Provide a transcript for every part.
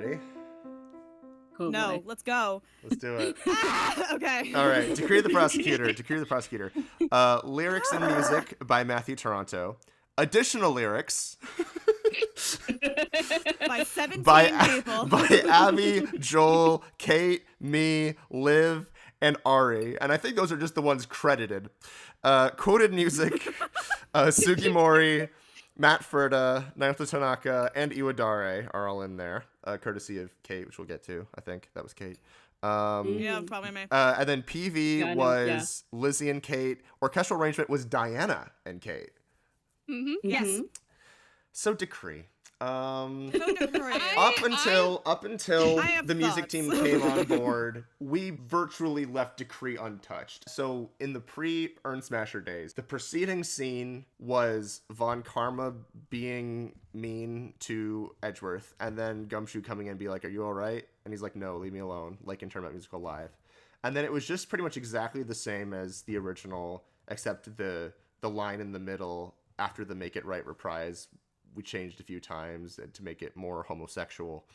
ready? Oh, No, boy. let's go. Let's do it. Okay. All right. Decree of the Prosecutor. Decree of the Prosecutor. Lyrics and music by Matthew Toronto. Additional lyrics By 17 people. by Abby, Joel, Kate, me, Liv, and Arri. And I think those are just the ones credited. Quoted music, Sugimori, Matt Furta, Naoto Tanaka, and Iwadare are all in there, courtesy of Kate, which we'll get to. I think that was Kate. Yeah, probably me. And then PV Yeah, I know, was Lizzie and Kate. Orchestral arrangement was Diana and Kate. Mm-hmm. Yes. So Decree. So Decree. Up until I have the music thoughts. team came on board, we virtually left Decree untouched. So in the pre-Urnsmasher days, the preceding scene was Von Karma being mean to Edgeworth, and then Gumshoe coming in and be like, "Are you all right?" And he's like, "No, leave me alone," like in Turnabout Musical Live. And then it was just pretty much exactly the same as the original, except the line in the middle after the Make It Right reprise, we changed a few times to make it more homosexual.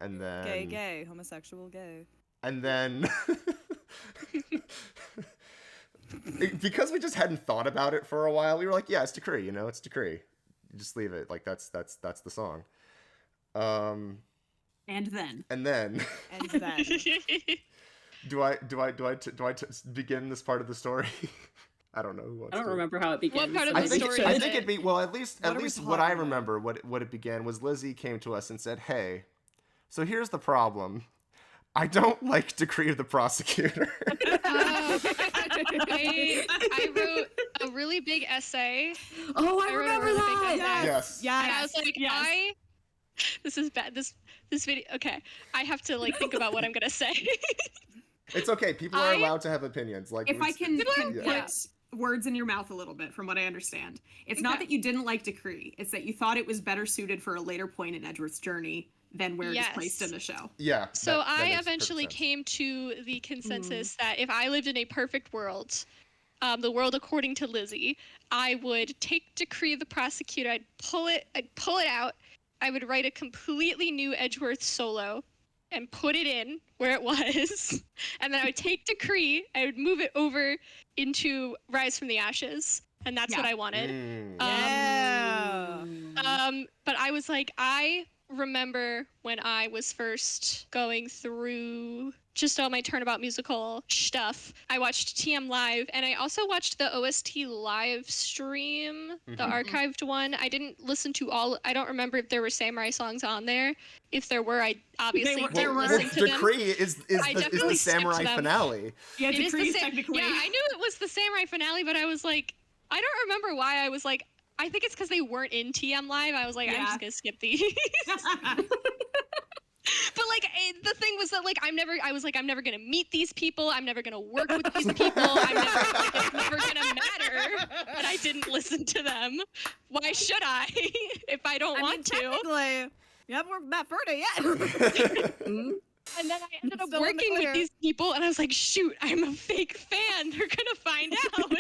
And then Gay, homosexual, gay. And then because we just hadn't thought about it for a while, we were like, yeah, it's Decree, it's Decree. You just leave it. Like that's the song. And then. And then. Do I begin this part of the story? I don't know who wants I don't to. remember how it began. What part of I the think story I is think it? it'd be at least What are we what I talking remember what it began was Lizzie came to us and said, "Hey, so here's the problem. I don't like Decree of the Prosecutor." I wrote a really big essay. Oh, I I wrote a remember really big that. essay. Yes. Yes. And I was like, Yes. this is bad. This video. Okay, I have to think about what I'm gonna say. It's okay. People are allowed to have opinions. Like If I can Yeah. put words in your mouth a little bit, from what I understand, it's not Okay. that you didn't like Decree, it's that you thought it was better suited for a later point in Edgeworth's journey than where it is placed in the show. Yeah. So that I makes eventually perfect sense. came to the consensus that if I lived in a perfect world, the world according to Lizzie, I would take Decree of the Prosecutor, I'd pull it out, I would write a completely new Edgeworth solo and put it in where it was, and then I would take Decree, I would move it over into Rise from the Ashes, and that's what I wanted. Yeah. But I was like, I remember when I was first going through just all my Turnabout musical stuff, I watched TAAAM Live, and I also watched the OST live stream, the archived one. I didn't listen to all, I don't remember if there were Samurai songs on there. If there were, I obviously didn't listen to them. Decree is I the definitely skipped Samurai them. finale. Yeah, It is the Decree is same. technically. Yeah, I knew it was the Samurai finale, but I was like, I don't remember why I was like, I think it's because they weren't in TAAAM Live. I was like, I'm Yeah. just gonna skip these. But the thing was that I'm never gonna meet these people. I'm never gonna work with these people. It's never gonna matter that I didn't listen to them. Why should I if I don't want to? Technically, you haven't worked with Matt Furta yet. And then I ended up Still in the working with clear. these people, and I was like, shoot, I'm a fake fan. They're gonna find out.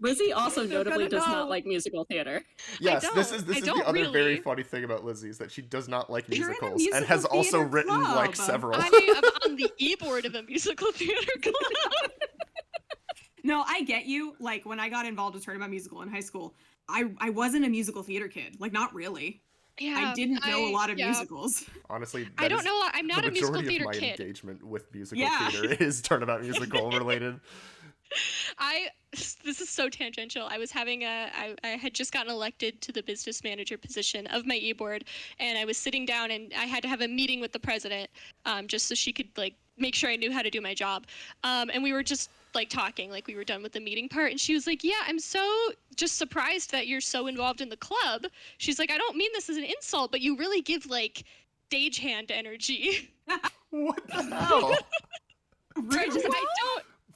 Lizzie also notably gonna does know. not like musical theater. Yes, this don't. is I the don't other very really. funny thing about Lizzie is that she does not like You're in a musicals and musical has also theater written like club. several. I am on the e-board of a musical theater club. No, I get you. Like, when I got involved with Turnabout Musical in high school, I wasn't a musical theater kid. Like, not really. Yeah, I didn't know a lot of yeah. musicals. Honely, I that don't is know. I'm not the a musical majority theater of my kid. engagement with musical Yeah. theater is Turnabout Musical related. This is so tangential. I had just gotten elected to the business manager position of my e-board, and I was sitting down and I had to have a meeting with the president, just so she could make sure I knew how to do my job. And we were just talking, we were done with the meeting part, and she was like, yeah, I'm so just surprised that you're so involved in the club. She's like, I don't mean this as an insult, but you really give stagehand energy. What the hell?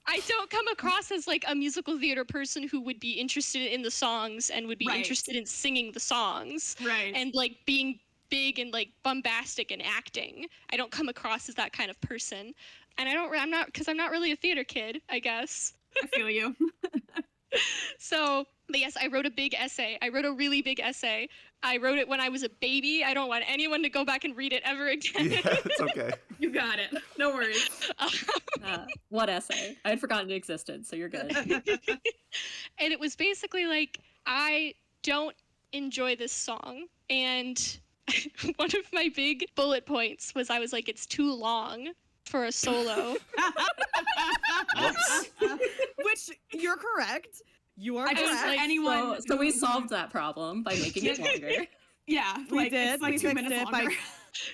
I don't come across as a musical theater person who would be interested in the songs and would be Right. interested in singing the songs Right. and being big and bombastic and acting. I don't come across as that kind of person, and I'm not really a theater kid, I guess. I feel you. So But yes, I wrote a big essay. I wrote a really big essay. I wrote it when I was a baby. I don't want anyone to go back and read it ever again. Yeah, it's okay. You got it. No worries. What essay? I had forgotten it existed, so you're good. And it was basically like, I don't enjoy this song. And one of my big bullet points was I was like, it's too long for a solo. Whoops. Which, you're correct. You are I correct. just anyone. So we solved that problem by making it longer. Yeah, We like, did. It's like We 2 fixed minutes it longer.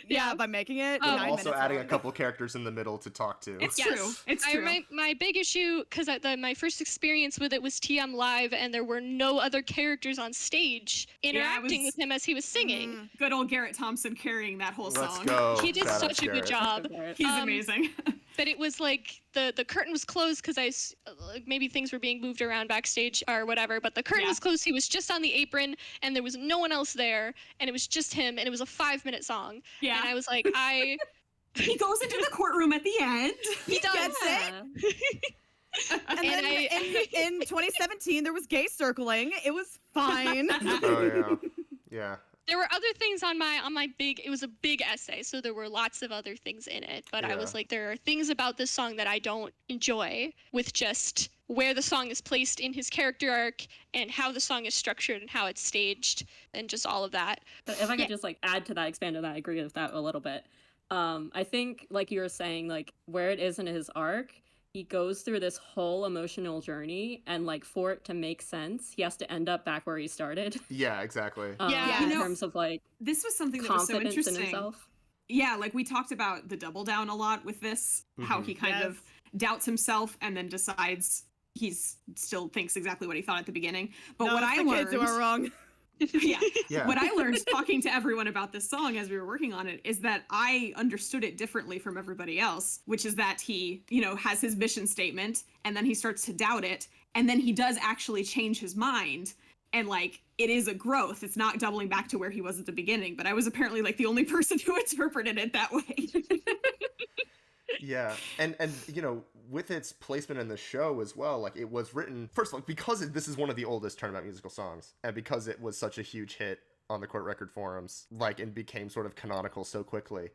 Yeah, by making it Um, 9 Also minutes adding long. a couple characters in the middle to talk to. It's Yes. true. It's I true. my big issue, because my first experience with it was TAAAM Live, and there were no other characters on stage interacting was- with him as he was singing. Good old Garrett Thompson carrying that whole Let's song. go. He did Shout out such a good Garrett. job. He's Um, amazing. But it was like the curtain was closed because maybe things were being moved around backstage or whatever, but the curtain Yeah. was closed. He was just on the apron and there was no one else there, and it was just him, and it was a 5-minute song. Yeah. And I was like, He goes into the courtroom at the end. he does. Gets it. And And then in 2017, there was gay circling. It was fine. Oh yeah. Yeah. There were other things on my big, it was a big essay, so there were lots of other things in it, but I was Yeah. like, there are things about this song that I don't enjoy, with just where the song is placed in his character arc and how the song is structured and how it's staged and just all of that. But if I could Yeah. just like add to that, expand on that, I agree with that a little bit. I think like you were saying, like where it is in his arc, he goes through this whole emotional journey, and like for it to make sense, he has to end up back where he started. Yeah, exactly. Yeah. In You know, terms of like This was something that was so confidence in interesting. himself. Yeah, like we talked about the double down a lot with this, how he kind of doubts himself and then decides he's still thinks exactly what he thought at the beginning. But No, what it's I the learned, kids who are wrong. yeah, Yeah. what I learned talking to everyone about this song as we were working on it is that I understood it differently from everybody else, which is that he, has his mission statement and then he starts to doubt it, and then he does actually change his mind. And like, it is a growth. It's not doubling back to where he was at the beginning, but I was apparently like the only person who interpreted it that way. Yeah, and with its placement in the show as well, like it was written first of all because this is one of the oldest Turnabout musical songs, and because it was such a huge hit on the court record forums, like, and became sort of canonical so quickly.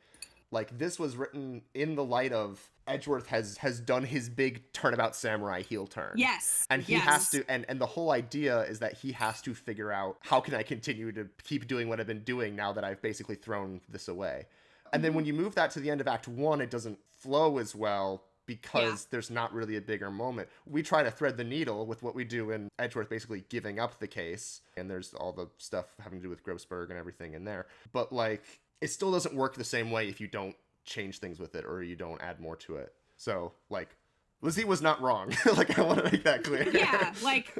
Like, this was written in the light of Edgeworth has done his big Turnabout samurai heel turn. Yes. And he has to, and the whole idea is that he has to figure out, how can I continue to keep doing what I've been doing now that I've basically thrown this away? And then when you move that to the end of Act 1, it doesn't flow as well because there's not really a bigger moment. We try to thread the needle with what we do in Edgeworth basically giving up the case, and there's all the stuff having to do with Grossberg and everything in there. But, like, it still doesn't work the same way if you don't change things with it or you don't add more to it. So, like, Lizzie was not wrong. Like, I want to make that clear. Yeah, like,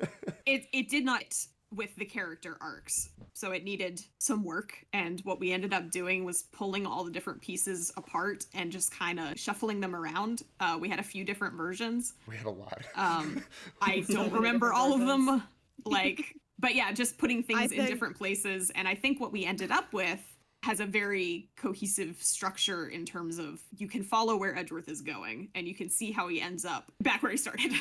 it did not with the character arcs. So it needed some work, and what we ended up doing was pulling all the different pieces apart and just kind of shuffling them around. We had a few different versions. We had a lot. I don't remember all of them, like, but yeah, just putting things in think- different places. And I think what we ended up with has a very cohesive structure in terms of you can follow where Edgeworth is going and you can see how he ends up back where he started.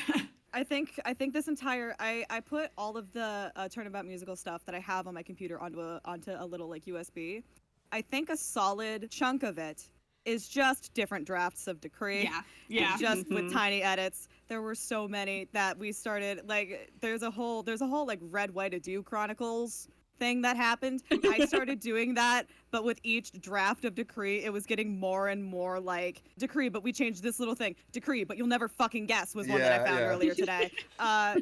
I think this entire I put all of the Turnabout musical stuff that I have on my computer onto a little like USB. I think a solid chunk of it is just different drafts of Decree. Yeah. Just with tiny edits. There were so many that we started like there's a whole like Red White Ado Chronicles thing that happened. I started doing that, but with each draft of Decree, it was getting more and more like Decree, but we changed this little thing. Decree, but you'll never fucking guess was one that I found earlier today.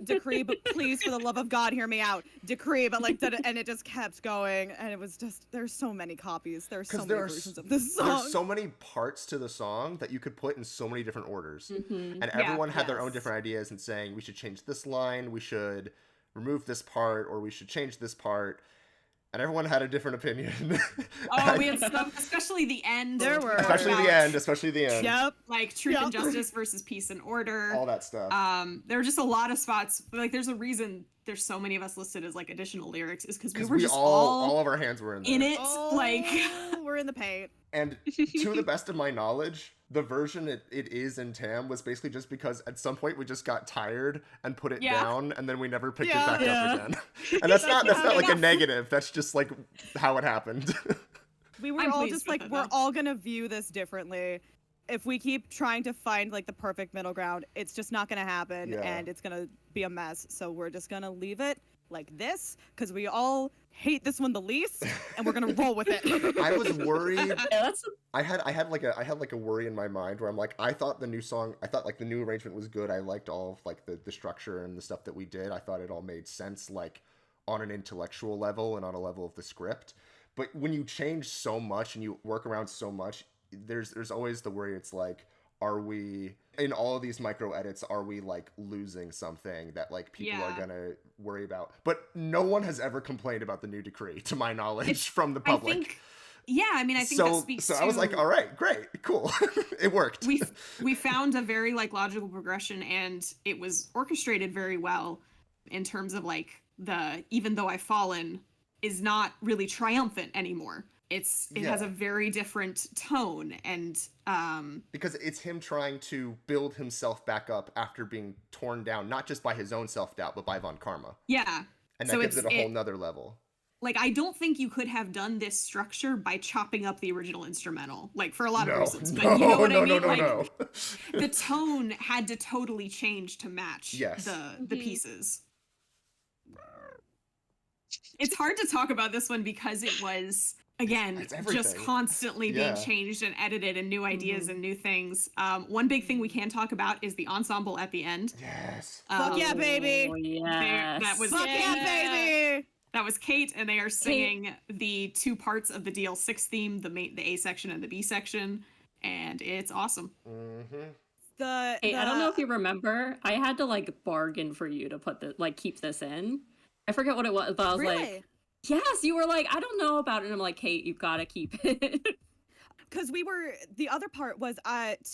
Decree, but please, for the love of God, hear me out. Decree, but like, and it just kept going, and it was just there's so many copies. There's so many versions of this song. There's so many parts to the song that you could put in so many different orders, and everyone had their own different ideas and saying we should change this line, we should remove this part, or we should change this part, and everyone had a different opinion. Oh, we had some, especially the end. There were. especially the end. Yep. Like Truth and Justice versus Peace and Order. All that stuff. There were just a lot of spots. Like, there's a reason there's so many of us listed as like additional lyrics is because we were we just all of our hands were in there. in it. Oh, Like, we're in the paint. And to the best of my knowledge, the version it is in TAAAM was basically just because at some point we just got tired and put it down, and then we never picked it back up again. And that's not like a negative. That's just like how it happened. We were all just like, we're all gonna view this differently. If we keep trying to find like the perfect middle ground, it's just not gonna happen, and it's gonna be a mess. So we're just gonna leave it like this because we all hate this one the least, and we're gonna roll with it. I was worried. I had like a worry in my mind where I'm like, I thought the new arrangement was good. I liked all of like the structure and the stuff that we did. I thought it all made sense, like on an intellectual level and on a level of the script. But when you change so much and you work around so much, there's always the worry. It's like, are we in all of these micro edits? Are we like losing something that like people are gonna worry about? But no one has ever complained about the new decree, to my knowledge, from the public. I think that speaks to... So I was like, all right, great, cool. It worked. We found a very like logical progression, and it was orchestrated very well in terms of like the even though I've fallen is not really triumphant anymore. It has a very different tone, and because it's him trying to build himself back up after being torn down, not just by his own self-doubt, but by Von Karma. Yeah. And that gives it a whole nother level. Like, I don't think you could have done this structure by chopping up the original instrumental, like, for a lot of reasons. But you know what I mean? No. The tone had to totally change to match the pieces. It's hard to talk about this one because it was, again, just constantly being changed and edited, and new ideas and new things. One big thing we can talk about is the ensemble at the end. Yes. Fuck yeah, baby. Yes. Fuck yeah, baby. That was Kate, and they are singing the two parts of the DL6 theme, the A section and the B section, and it's awesome. Hey, I don't know if you remember, I had to like bargain for you to put keep this in. I forget what it was, but I was like, yes, you were like, I don't know about it. And I'm like, Kate, you've got to keep it. Because the other part was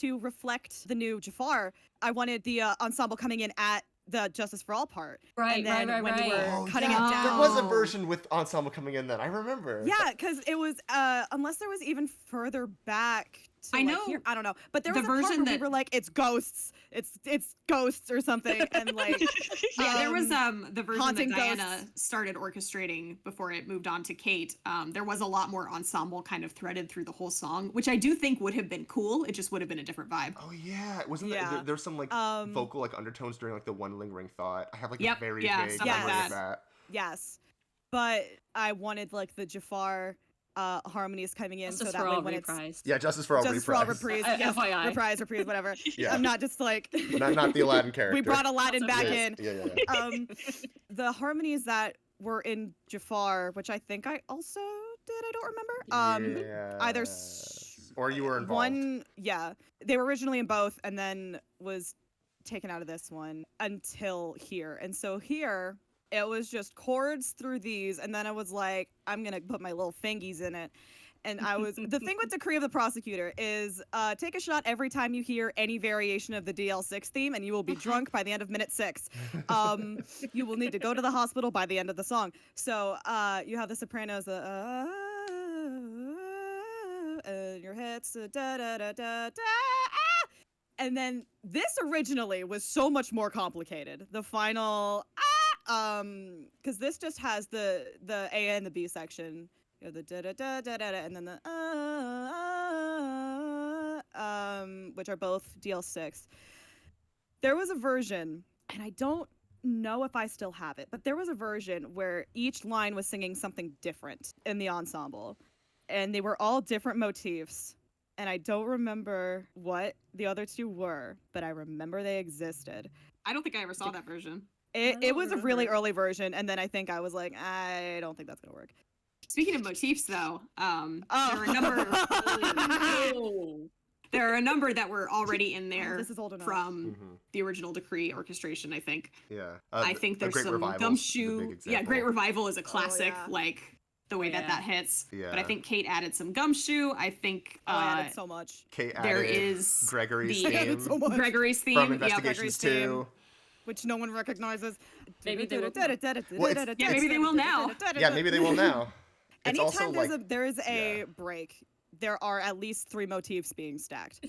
to reflect the new Jafar. I wanted the ensemble coming in at the Justice for All part. Right. We were cutting it down. There was a version with ensemble coming in then. I remember. Yeah, because it was, unless there was even further back. I know. Here, I don't know. But there was a version where we were like, it's ghosts. It's ghosts or something. And like, there was the version that Diana started orchestrating before it moved on to Kate. There was a lot more ensemble kind of threaded through the whole song, which I do think would have been cool. It just would have been a different vibe. Oh yeah, wasn't there's some like vocal like undertones during like the one lingering thought. I have like a very vague memory of that. Yes, but I wanted like the Jafar harmonies coming in, Justice so that way when reprised. Justice for all reprise. Yes, FYI. reprise, whatever. I'm not just like not the Aladdin character. We brought Aladdin back in. Yeah. The harmonies that were in Jafar, which I think I also did. I don't remember. Either or you were involved. One, they were originally in both, and then was taken out of this one until here, and so here. It was just chords through these, and then I was like, I'm gonna put my little fingies in it. And I was the thing with Decree of the Prosecutor is take a shot every time you hear any variation of the DL6 theme, and you will be drunk by the end of minute 6. You will need to go to the hospital by the end of the song. So you have the sopranos, and your hits, da da da da da. And then this originally was so much more complicated. The final because this just has the A and the B section, you know, the da da da da da, and then the which are both DL6. There was a version, and I don't know if I still have it, but there was a version where each line was singing something different in the ensemble, and they were all different motifs. And I don't remember what the other two were, but I remember they existed. I don't think I ever saw that version. It was a really early version, and then I think I was like, I don't think that's gonna work. Speaking of motifs, though, there are a number that were already in there this is old enough. From the original Decree orchestration, I think. Yeah. I think there's some Gumshoe. Yeah, Great Revival is a classic, like the way that hits. Yeah. But I think Kate added some Gumshoe. I think I added so much. Kate added there is Gregory's theme. Gregory's theme From Investigations 2. Which no one recognizes. Maybe they will. Maybe they will now. Yeah, maybe they will now. Anytime there is a break, there are at least 3 motifs being stacked.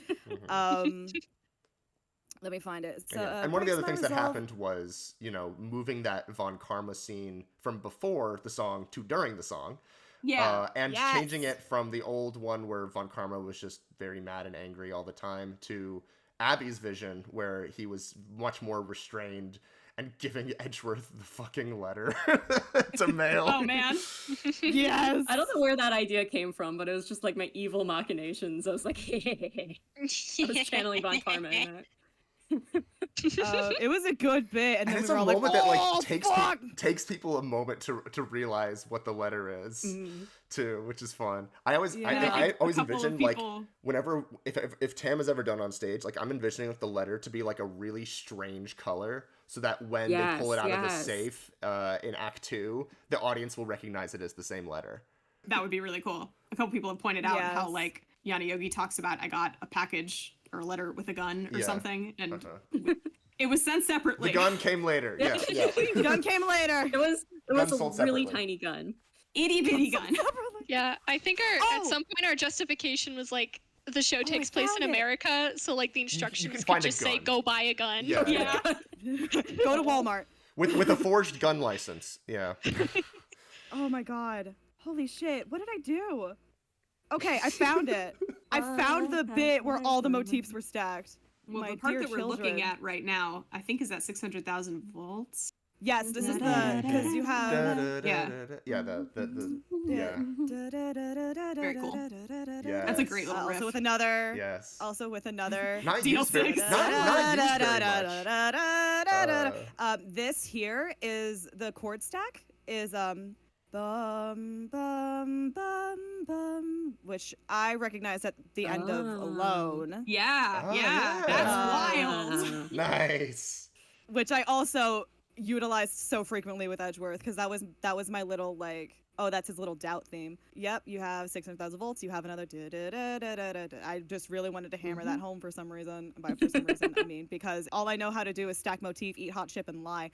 Let me find it. So, and one of the other things that happened was, moving that Von Karma scene from before the song to during the song. Yeah. And changing it from the old one where Von Karma was just very mad and angry all the time to Abby's vision where he was much more restrained and giving Edgeworth the fucking letter to mail. Oh, man. Yes. I don't know where that idea came from, but it was just like my evil machinations. I was like, I was channeling Von Karma in that. It was a good bit, and then it's we were a all moment like, that takes people a moment to realize what the letter is, too, which is fun. I always envision like whenever if TAAAM is ever done on stage, like I'm envisioning like the letter to be like a really strange color, so that when they pull it out of the safe in Act 2, the audience will recognize it as the same letter. That would be really cool. A couple people have pointed out how like Yana Yogi talks about, I got a package or a letter with a gun or something, and it was sent separately. The gun came later. Yeah. The gun came later. It was a really tiny gun. Itty bitty gun. Yeah, I think at some point our justification was like the show takes place in America, so like the instructions could just say go buy a gun. Go to Walmart with a forged gun license. Yeah. Oh my god. Holy shit. What did I do? Okay, I found it. I found the bit where all the motifs were stacked. Well, the part that we're looking at right now, I think, is at 600,000 volts. Yes, this is the, because you have, Very cool. Yeah, that's a great little riff. Also with another. Yes. Also with another. Not used very much. This here is the chord stack is bum bum bum bum, which I recognize at the end of Alone. Yeah, that's wild. Nice. Which I also utilized so frequently with Edgeworth, because that was my little like, oh, that's his little doubt theme. Yep, you have 600,000 volts. You have another. I just really wanted to hammer that home for some reason. By for some reason, I mean because all I know how to do is stack motif, eat hot chip, and lie.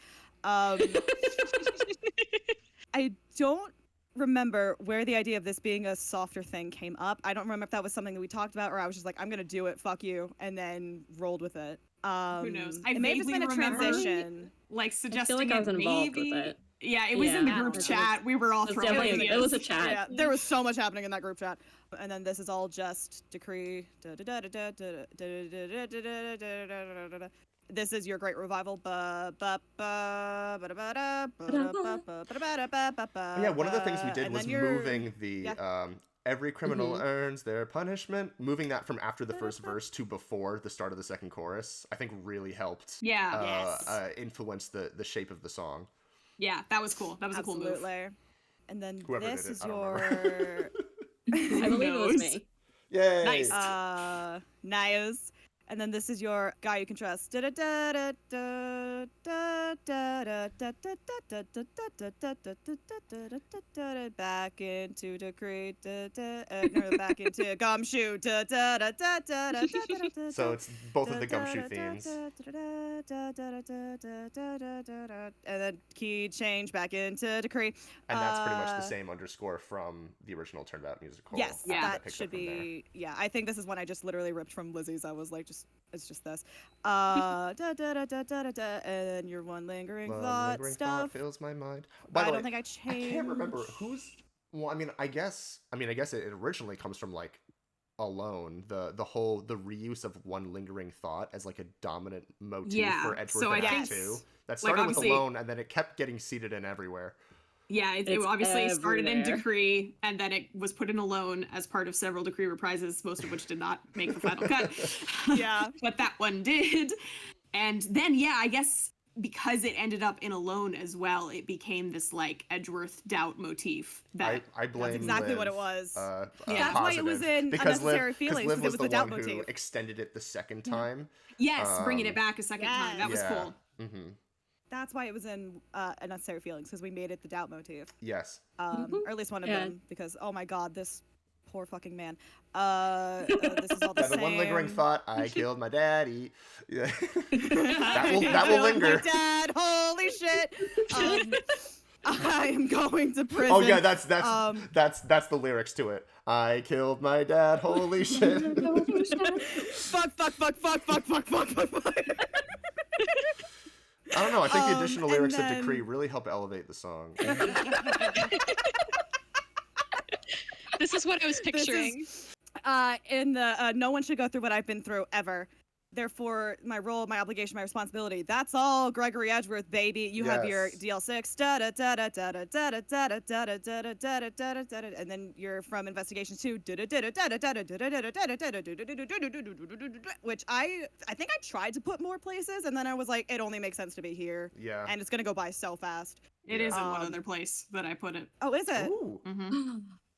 I don't remember where the idea of this being a softer thing came up. I don't remember if that was something that we talked about, or I was just like, I'm gonna do it, fuck you, and then rolled with it. Who knows? I it may have just been a transition. Like suggesting I feel like I was involved with it. Yeah, it was in the group chat. We were all throwing ideas. It was a chat. Yeah, there was so much happening in that group chat. And then this is all just decree. This is your great revival. Yeah, one of the things we did was moving the every criminal earns their punishment. Moving that from after the first verse to before the start of the second chorus, I think really helped. Influence the shape of the song. Yeah, that was cool. That was a cool move. And then whoever this did it, is I don't your. I believe it was me. Yay! Nice. Nice. And then this is your guy you can trust. Back into decree. Back into gumshoe. So it's both of the gumshoe themes. And then key change back into decree. And that's pretty much the same underscore from the original Turnabout musical. Yes, that should be. Yeah, I think this is one I just literally ripped from Lizzie's. I was like, it's just this. And your one lingering thought stuff fills my mind. I don't think I changed. I can't remember who's. Well, I guess it originally comes from like Alone, the reuse of one lingering thought as like a dominant motif for Edgeworth so in Act 2. That started with Alone, and then it kept getting seeded in everywhere. Yeah, it obviously started in Decree, and then it was put in Alone as part of several Decree reprises, most of which did not make the final cut. Yeah. But that one did. And then, I guess because it ended up in Alone as well, it became this, like, Edgeworth doubt motif. That I blame That's exactly Liv, what it was. That's why it was in Unnecessary Feelings, Liv because it was the doubt one motif. who extended it the second time. Yes, bringing it back a second time. That was cool. Mm-hmm. That's why it was in Unnecessary Feelings, because we made it the doubt motif. Yes. Or at least one of them, because, oh my god, this poor fucking man. This is all the same. The one lingering thought, I killed my daddy. Yeah. that will linger. My dad, holy shit. I am going to prison. Oh yeah, that's the lyrics to it. I killed my dad. Holy shit. Fuck. I don't know. I think the additional and lyrics then- of Decree really help elevate the song. This is what I was picturing. In the no one should go through what I've been through ever. Therefore, my role, my obligation, my responsibility. That's all Gregory Edgeworth, baby. You have your DL6, and then you're from Investigations 2, which I think I tried to put more places, and then I was like, it only makes sense to be here. Yeah. And it's gonna go by so fast. It is in one other place that I put it. Oh, is it? Ooh. Mm-hmm.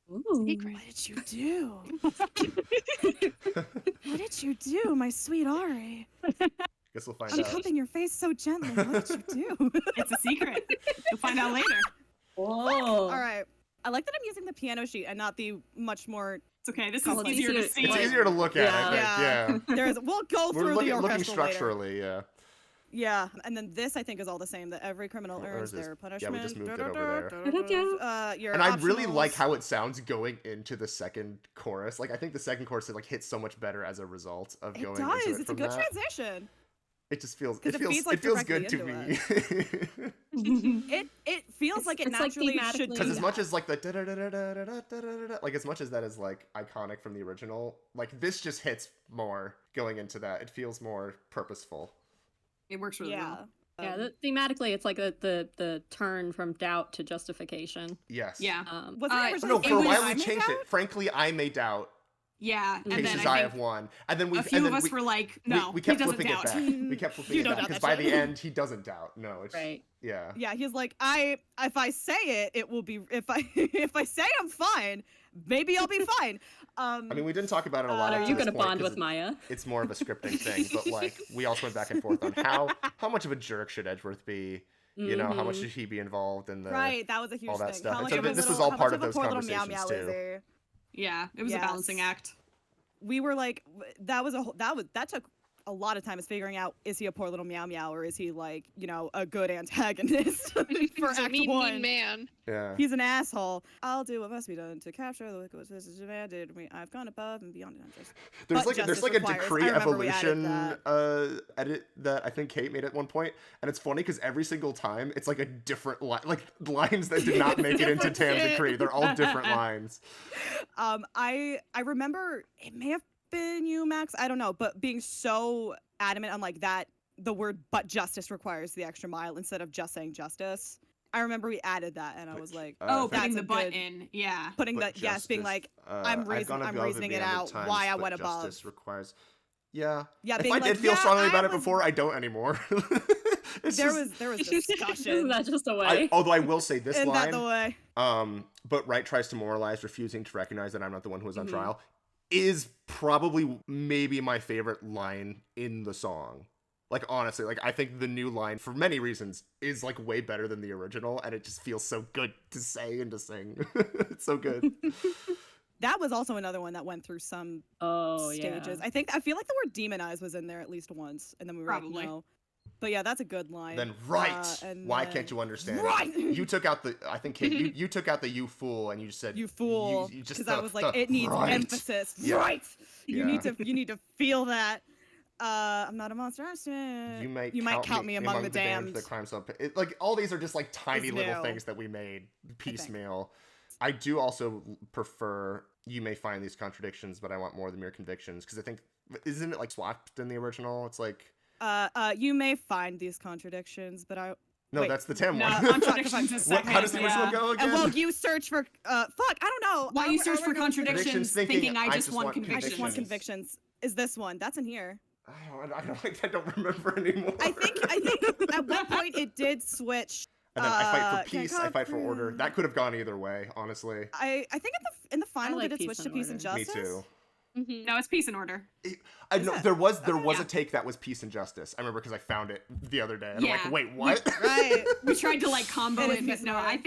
Ooh. Secret. What did you do? What did you do, my sweet Arri? Guess we'll find I'm out. cupping your face so gently. What did you do? It's a secret. You'll find out later. Whoa. All right. I like that I'm using the piano sheet and not the much more. It's okay. This Oh, is it's easier to easier- see. It's easier to look at, I think. Yeah. There's. We'll go We're through looking, the looking orchestral later. structurally, yeah. Yeah, and then this I think is all the same. That every criminal Or earns is this- their yeah, we punishment. just moved it over there. Your And I really like optionals. how it sounds going into the second chorus. Like I think the second chorus like hits so much better as a result of It going does. into it It's a from good that. transition. It just feels 'Cause it it feels feeds, like, it feels good to directly me. It feels like it it's, like, naturally should. thematically- Because do as much that. as like the like as much as that is like iconic from the original, like this just hits more going into that. It feels more purposeful. It works really Yeah. well. Yeah, thematically, it's like the turn from doubt to justification. Yes. Yeah. Was Uh, it originally No, for a It while I we made changed out? it. Frankly, I may doubt. Yeah. And then Cases I I think have won, and then we a few and of then us we, were like, we- no, we kept he doesn't flipping doubt. it back. We kept flipping You it don't back doubt because that by shit. the end he doesn't doubt. No, it's Right. yeah. Yeah, he's like, if I say it, it will be if I say I'm fine, maybe I'll be fine. I mean, we didn't talk about it a lot. Are up to you this gonna point bond 'cause with Maya? It's more of a scripting thing, but like we also went back and forth on how much of a jerk should Edgeworth be. You know, how much should he be involved in the Right, that was a huge all that thing. stuff. How And much so of a this was little- all how part much of a those poor little meow conversations meow is too. there? Yeah, it was a Yes. balancing act. We were like, that took a lot of time is figuring out, is he a poor little meow meow or is he like, a good antagonist for He's a Act mean 1? man. Yeah. He's an asshole. I'll do what must be done to capture the liquid that is demanded. I've gone above and beyond interest. There's But like justice a requires. decree I remember we added evolution edit that I think Kate made at one point, and it's funny because every single time it's like a different line, like lines that did not make it into Different TAAAM shit. decree. They're all different lines. I remember it may have been you, Max. I don't know, but being so adamant on like that, the word "but justice" requires the extra mile instead of just saying justice. I remember we added that, and I was like, Oh, that's putting a the butt good- in. Yeah. putting But that, yes, being justice, like, I'm I've gone above and reasoning it beyond at out times, why I but went above. justice requires. Yeah. Yeah, If being I like, did feel yeah, strongly I about it was- before, I don't anymore. It's There just- was Isn't discussion. that just a way? although I will say this Isn't that line, the way? but Wright tries to moralize, refusing to recognize that I'm not the one who was on Mhm. trial, is probably maybe my favorite line in the song. Like, honestly, like, I think the new line, for many reasons, is, like, way better than the original, and it just feels so good to say and to sing. It's so good. That was also another one that went through some Oh stages. yeah. I feel like the word demonize was in there at least once, and then we were Probably. like, no. But yeah, that's a good line. Then, right! and Why then- can't you understand? Right! You took out the, I think, Kate, you took out the you fool, and you said, You fool! you just Because I the- was like, the it needs right. emphasis. Yeah. Right! Yeah. You need to feel that. I'm not a monster. You might You might count me among the damned. The crime sub. Like all these are just like tiny Is little new. things that we made piecemeal. I do also prefer. You may find these contradictions, but I want more than mere convictions because I think isn't it like swapped in the original? It's like You may find these contradictions, but I. no, wait, that's the TAAAM No, one. contradictions is What, second. how does the original yeah. go And again? well, you search for. Fuck, I don't know. Why you search for Contradictions, contradictions, thinking, thinking I just want I convictions. just want convictions. Is this one? That's in here. I don't remember anymore. I think at one point it did switch. And then I fight for can peace. I fight for order. comprehend. That could have gone either way, honestly. I think in the final like did it peace switch to and peace and order. Me justice? too. Mhm. No, it's peace and order. I Is know it? there was Okay. a take that was peace and justice. I remember because I found it the other day. And I'm Yeah. like, wait, what? Right. We tried to like combo It it, is but peace and no, order. I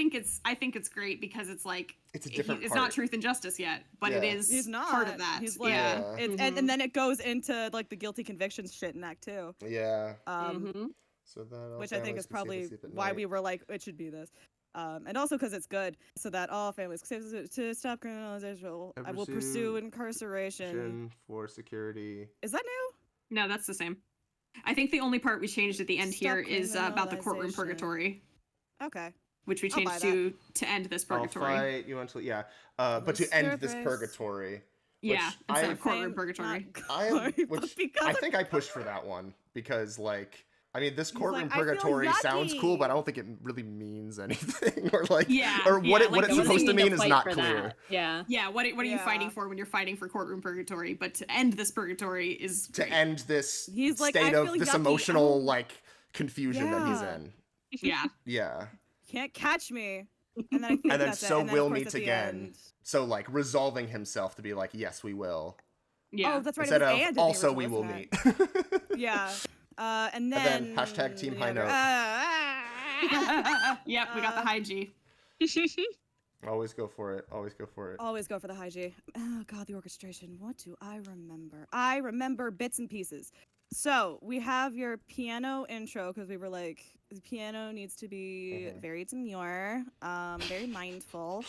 think it's great because it's like It's a different it's part. not truth and justice yet, but it Yeah. is He's not part of that. He's like, yeah. Yeah. It's, and then it goes into like the guilty convictions shit in Act 2. Yeah. Mhm. So that Which I think is probably why we were like, it should be this. And also because it's good, so that all families to stop criminalization. I will pursue incarceration for security. Is that new? No, that's the same. I think the only part we changed at the end Stop here is about the courtroom criminalization. purgatory, Okay. which we I'll buy changed to end this I'll purgatory. fight you until but to end this Surface. purgatory. Yeah, instead of Same, courtroom purgatory. I think I pushed for that one because like. I mean, this courtroom like, "I feel purgatory sounds cool, yucky." but I don't think it really means anything, or like, Yeah, or what yeah, what like, it's what does supposed it to mean mean is fight not for clear. that? Yeah. Yeah, what are you Yeah. fighting for when you're fighting for courtroom purgatory? But to end this purgatory is To great. end this He's like, state "I of feel this yucky, I emotional don't-" like confusion that he's Yeah. in. Yeah. Yeah, Can't catch me. And then I think and then that's so it. And then, we'll of course, meet at the again. end- So like resolving himself to be like, yes, we will, Yeah. Oh, that's right. instead it was of and in the also original, we will wasn't meet. it? Yeah. And then then hashtag Team the High other- Note. Yep, we got the high G. Always go for it. Always go for it. Always go for the high G. Oh god, the orchestration. What do I remember? I remember bits and pieces. So we have your piano intro because we were like, the piano needs to be very demure, very mindful.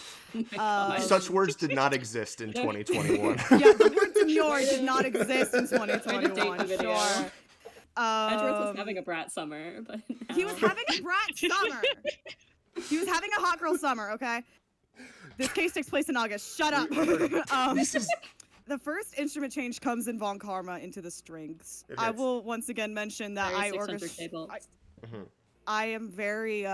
Such words did not exist in 2021. Yeah, the word demure did not exist in Trying to date 2021. the video. Sure. Edgeworth was having a brat summer, but He was now- having a brat summer. He was having a hot girl summer, okay? This case takes place in August. Shut up. This is The first instrument change comes in Von Karma into the strings. It I hits. will once again mention that Very I 600 orchestrate. tables. I am very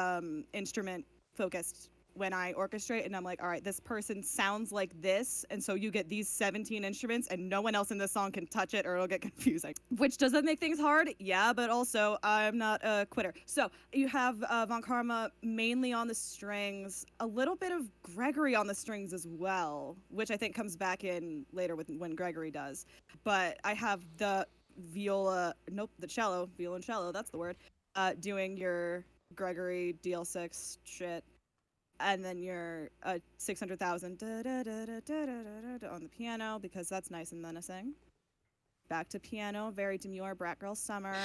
instrument focused when I orchestrate, and I'm like, all right, this person sounds like this, and so you get these 17 instruments, and no one else in this song can touch it, or it'll get confusing. Which does that make things hard? Yeah, but also I'm not a quitter. So you have Von Karma mainly on the strings, a little bit of Gregory on the strings as well, which I think comes back in later when Gregory does. But I have the viola, the cello, viola and cello, that's the word, doing your Gregory DL6 shit. And then your 600,000 on the piano because that's nice and menacing. Back to piano, very demure brat girl summer.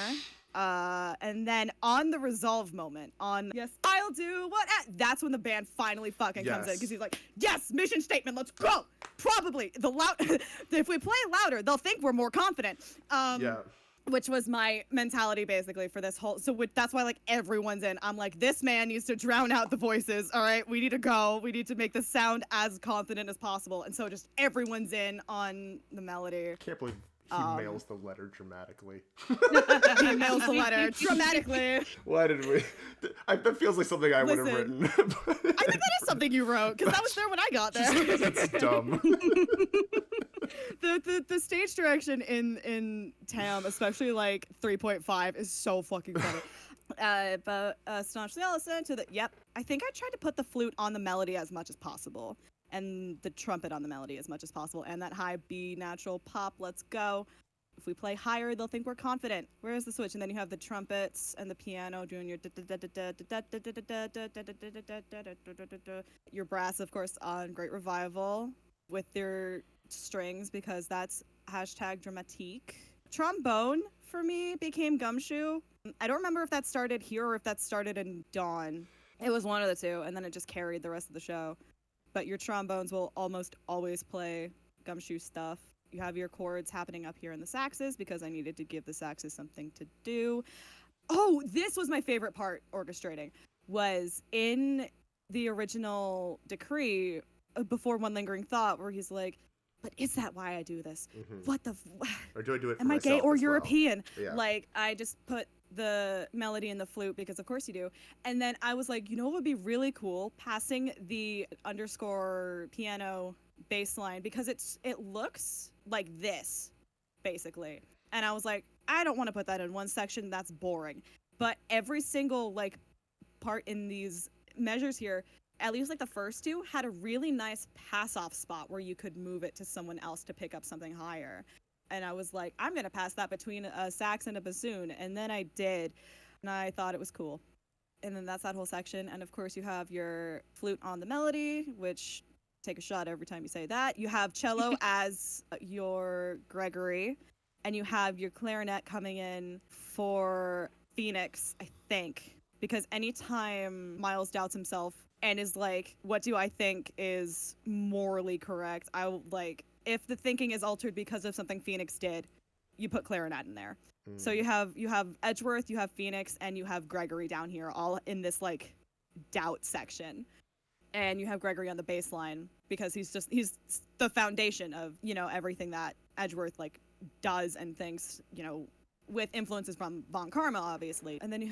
And then on the resolve moment, on yes, I'll do what? That's when the band finally fucking comes in Yes. because he's like, yes, mission statement, let's go. Probably the loud. If we play louder, they'll think we're more confident. yeah. Which was my mentality basically for this whole. So that's why like everyone's in. I'm like, this man needs to drown out the voices. All right, we need to go. We need to make this sound as confident as possible. And so just everyone's in on the melody. Can't believe he mails the letter dramatically. He mails the letter dramatically. Why did we? That feels like something I would have Listen, written. I think that is something you wrote because that was there when I got there. That's dumb. The stage direction in TAAAM, especially like 3.5, is so fucking funny. But staunchly I'll listen to the. Yep, I think I tried to put the flute on the melody as much as possible, and the trumpet on the melody as much as possible, and that high B natural pop. Let's go. If we play higher, they'll think we're confident. Where's the switch? And then you have the trumpets and the piano doing your brass, of course, on Great Revival with their strings because that's #dramatique. Trombone for me became Gumshoe. I don't remember if that started here or if that started in Dawn. It was one of the two, and then it just carried the rest of the show. But your trombones will almost always play Gumshoe stuff. You have your chords happening up here in the saxes because I needed to give the saxes something to do. Oh, this was my favorite part orchestrating, was in the original decree before One Lingering Thought, where he's like, but is that why I do this? What the Or do I do it for am I gay myself or as well? European? Yeah. Like, I just put the melody in the flute because of course you do. And then I was like, you know what would be really cool? Passing the underscore piano bass line because it looks like this, basically. And I was like, I don't want to put that in one section. That's boring. But every single like part in these measures here, at least like the first two, had a really nice pass off spot where you could move it to someone else to pick up something higher. And I was like, I'm going to pass that between a sax and a bassoon. And then I did. And I thought it was cool. And then that's that whole section. And of course, you have your flute on the melody, which take a shot every time you say that. You have cello as your Gregory. And you have your clarinet coming in for Phoenix, I think. Because anytime Miles doubts himself and is like, what do I think is morally correct? If the thinking is altered because of something Phoenix did, you put clarinet in there. So you have Edgeworth, you have Phoenix, and you have Gregory down here, all in this like doubt section. And you have Gregory on the bass line because he's the foundation of, everything that Edgeworth like does and thinks, with influences from Von Karma, obviously. And then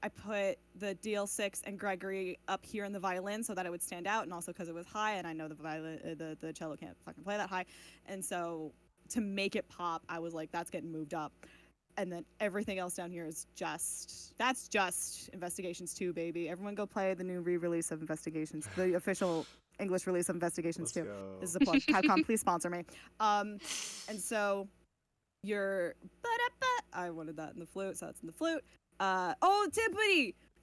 I put the DL6 and Gregory up here in the violin so that it would stand out, and also because it was high, and I know the cello can't fucking play that high. And so to make it pop, I was like, that's getting moved up. And then everything else down here is that's just Investigations 2, baby. Everyone go play the new re-release of Investigations, the official English release of Investigations 2. This is a plug. Capcom, please sponsor me. And so I wanted that in the flute, so that's in the flute.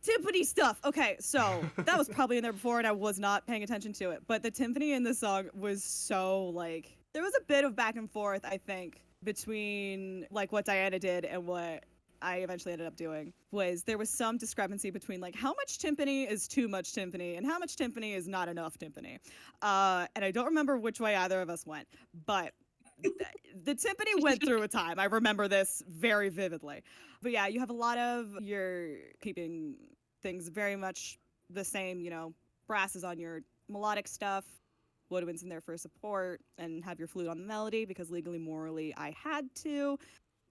Timpani stuff. Okay, so that was probably in there before, and I was not paying attention to it. But the timpani in this song was so, like, there was a bit of back and forth, I think, between, like, what Diana did and what I eventually ended up doing. There was some discrepancy between, like, how much timpani is too much timpani and how much timpani is not enough timpani. And I don't remember which way either of us went, but the timpani went through a time. I remember this very vividly. But yeah, you have a lot of, you're keeping things very much the same, brass is on your melodic stuff, woodwinds in there for support, and have your flute on the melody because legally, morally, I had to.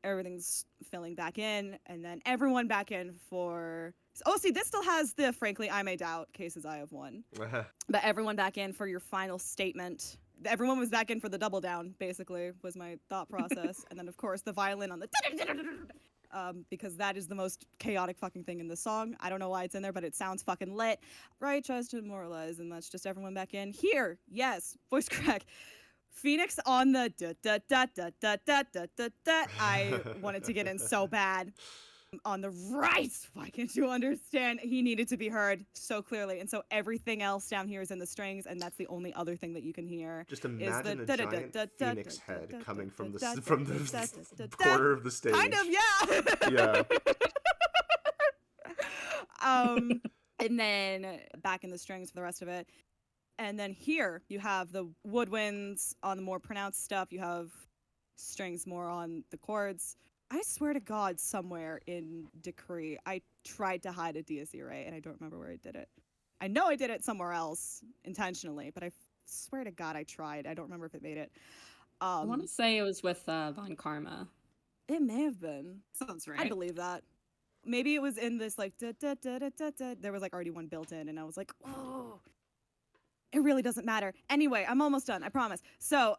Everything's filling back in, and then everyone back in for... Oh, see, this still has the frankly, I may doubt cases I have won. But everyone back in for your final statement. Everyone was back in for the double down, basically, was my thought process. And then, of course, the violin on the... because that is the most chaotic fucking thing in the song. I don't know why it's in there, but it sounds fucking lit. Wright tries to moralize, and that's just everyone back in. Here, yes, voice crack. Phoenix on the da-da-da-da-da-da-da-da. I wanted to get in so bad. On the right, why can't you understand? He needed to be heard so clearly, and so everything else down here is in the strings, and that's the only other thing that you can hear. Just imagine a giant phoenix head coming from the corner of the stage. Kind of, yeah. Yeah. And then back in the strings for the rest of it. And then here you have the woodwinds on the more pronounced stuff. You have strings more on the chords. I swear to God, somewhere in Decree, I tried to hide a Dies Irae, and I don't remember where I did it. I know I did it somewhere else intentionally, but I swear to God I tried. I don't remember if it made it. I want to say it was with Von Karma. It may have been. Sounds right. I believe that. Maybe it was in this, like, da-da-da-da-da-da. There was, like, already one built in, and I was like, oh. It really doesn't matter. Anyway, I'm almost done, I promise. So,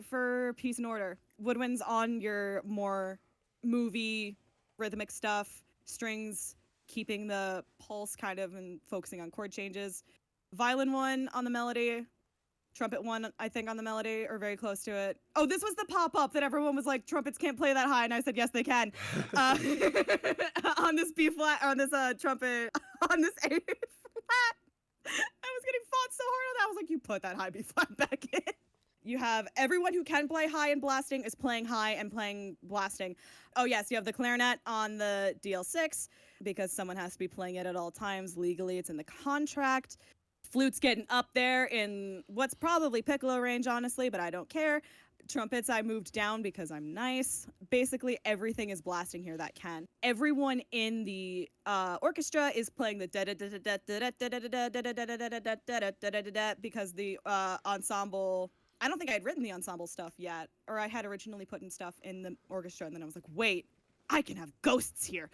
for peace and order, woodwinds on your more movie rhythmic stuff, strings keeping the pulse kind of and focusing on chord changes, violin one on the melody, trumpet one, I think, on the melody, or very close to it. Oh, this was the pop-up that everyone was like, trumpets can't play that high, and I said, yes, they can. On this B-flat, on this trumpet, on this A-flat. I was getting fought so hard on that. I was like, you put that high B-flat back in. You have everyone who can play high and blasting is playing high and playing blasting. Oh, yes, you have the clarinet on the DL6 because someone has to be playing it at all times. Legally, it's in the contract. Flute's getting up there in what's probably piccolo range, honestly, but I don't care. Trumpets, I moved down because I'm nice. Basically, everything is blasting here that can. Everyone in the orchestra is playing the da-da-da-da-da-da-da-da-da-da-da-da-da-da-da-da because the ensemble... I don't think I had written the ensemble stuff yet, or I had originally put in stuff in the orchestra, and then I was like, wait, I can have ghosts here.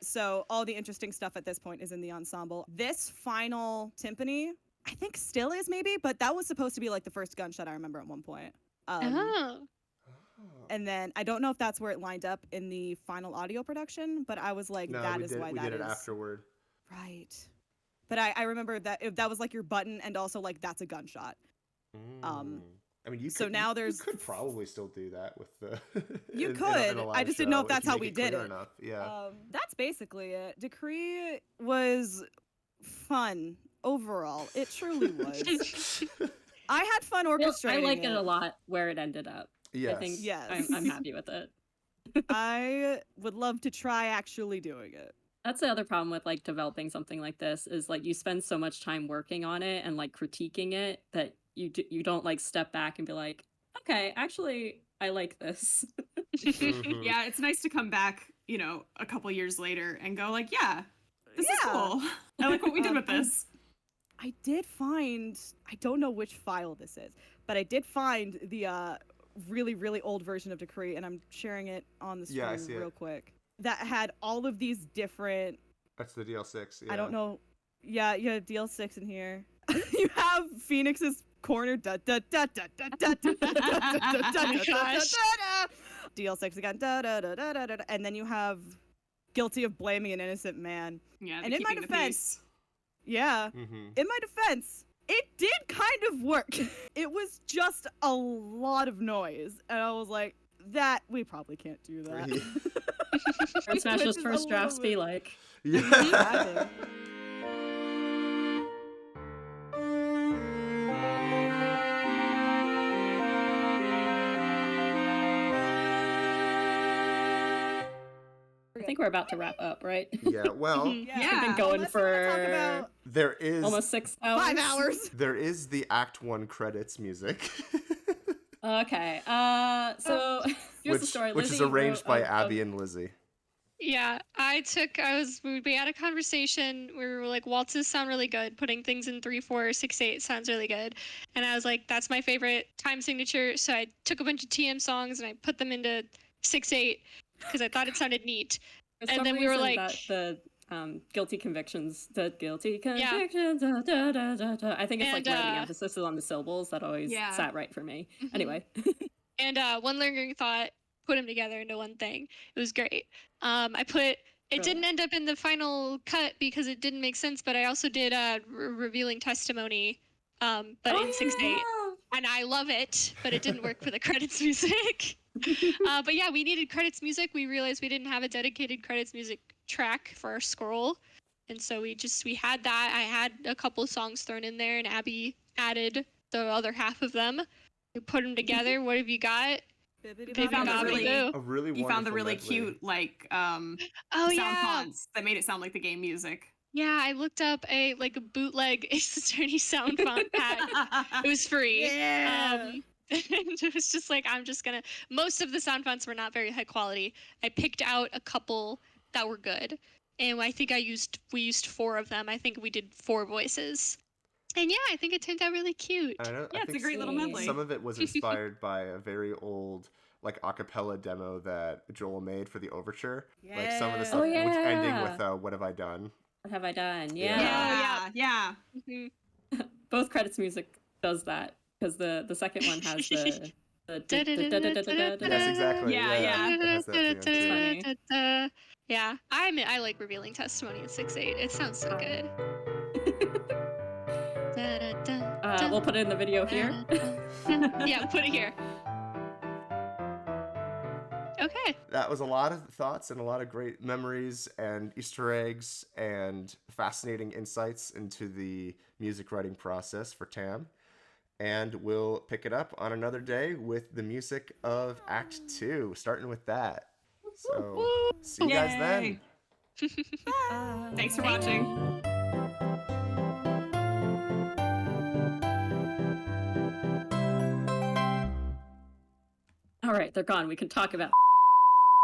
So all the interesting stuff at this point is in the ensemble. This final timpani, I think still is maybe, but that was supposed to be like the first gunshot I remember at one point. And then I don't know if that's where it lined up in the final audio production, but I was like, why that is. We did it afterward. Right. But I remember that that was like your button, and also like that's a gunshot. I mean, you could probably still do that with the. You could. I just didn't know if that's how we did it. Enough. Yeah. That's basically it. Decree was fun overall. It truly was. I had fun orchestrating. I like it a lot where it ended up. Yes. I think yes. I'm happy with it. I would love to try actually doing it. That's the other problem with like developing something like this is like you spend so much time working on it and like critiquing it that you don't like step back and be like, okay, actually I like this. Mhm. Yeah, it's nice to come back, a couple years later and go like, yeah, this is Yeah. cool. I like what we did with this. I did find, I don't know which file this is, but I did find the really, really old version of Decree, and I'm sharing it on the screen Yeah, I see it. real quick. That had all of these different, That's the DL6. Yeah. I don't know. Yeah, you have DL6 in here. You have Phoenix's corner. Da da da da da da da da da da da gosh. da. DL6 again. Da da da da da da. And then you have guilty of blaming an innocent man. Yeah, And the in my keeping the defense, peace. yeah. Mm-hmm. In my defense, it did kind of work. It was just a lot of noise, and I was like, "That we probably can't do that." Urnsmashers Which is a first drafts little be bit- like, Yeah. Exactly. I think we're about to wrap up, right? Yeah. Well, Mhm. Yeah. Been going Unless you wanna talk for about there is almost 6 hours. 5 hours. there is the Act 1 credits music. Okay. So here's the story. which is Lizzie arranged wrote by a- Abby and Lizzie. Yeah, we had a conversation where we were like, waltzes sound really good. Putting things in 3/4, 6/8 sounds really good. And I was like, that's my favorite time signature. So I took a bunch of TM songs and I put them into 6/8 because I thought it sounded neat. For And some then we were reason like- that the guilty convictions, da, da, da, da, da. I think it's like And, where the emphasis is on the syllables. That always Yeah. sat right for me. Mhm. Anyway. And one lingering thought, put them together into one thing. It was great. It Really? didn't end up in the final cut because it didn't make sense, but I also did revealing testimony, but in 6/8. And I love it, but it didn't work for the credits music. But yeah, we needed credits music. We realized we didn't have a dedicated credits music track for our scroll. And so we had that. I had a couple songs thrown in there, and Abby added the other half of them. We put them together. What have you got? You found Gobby really- Goo. A really You found the wonderful really medley. cute, like, Oh sound yeah. fonts that made it sound like the game music. Yeah, I looked up a bootleg Ace Attorney sound font pack. It was free. Yeah. And it was just like, most of the sound fonts were not very high quality. I picked out a couple that were good. And I think we used 4 of them. I think we did 4 voices. And yeah, I think it turned out really cute. I know, Yeah, I it's a think great little medley. some of it was inspired by a very old like a cappella demo that Joel made for the overture. Like some of the Yeah. stuff Oh, which ending yeah. with What Have I Done? What have I done? Yeah. Yeah. Yeah. Mhm. Both credits music does that because the second one has the Yes, exactly. Yeah. It has that thing too. funny. Yeah, I like revealing testimony in 6/8. It sounds so good. We'll put it in the video here. Yeah, put it here. Okay. That was a lot of thoughts and a lot of great memories and Easter eggs and fascinating insights into the music writing process for TAAAM. And we'll pick it up on another day with the music of Act 2, starting with that. So, see you guys then. Yay. Thanks for watching. All right, they're gone. We can talk about